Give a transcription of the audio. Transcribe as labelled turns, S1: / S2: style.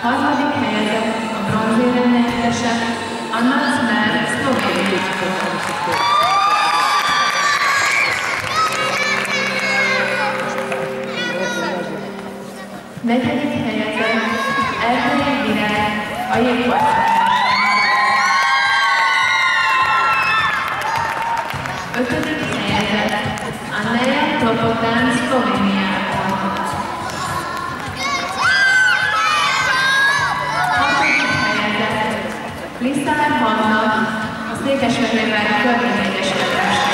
S1: Harmadik helyezett a bronzérem nyertese Anna Smer, Szlovéniától. Negyedik helyezett Erdélyi Virág, a jégkorszak. Ötödik helyezett Anneja Klopotán, Szlovéniától. Hatodik helyezett Lisztán Hanna, a Székesfehérvári Körvényegyesületes.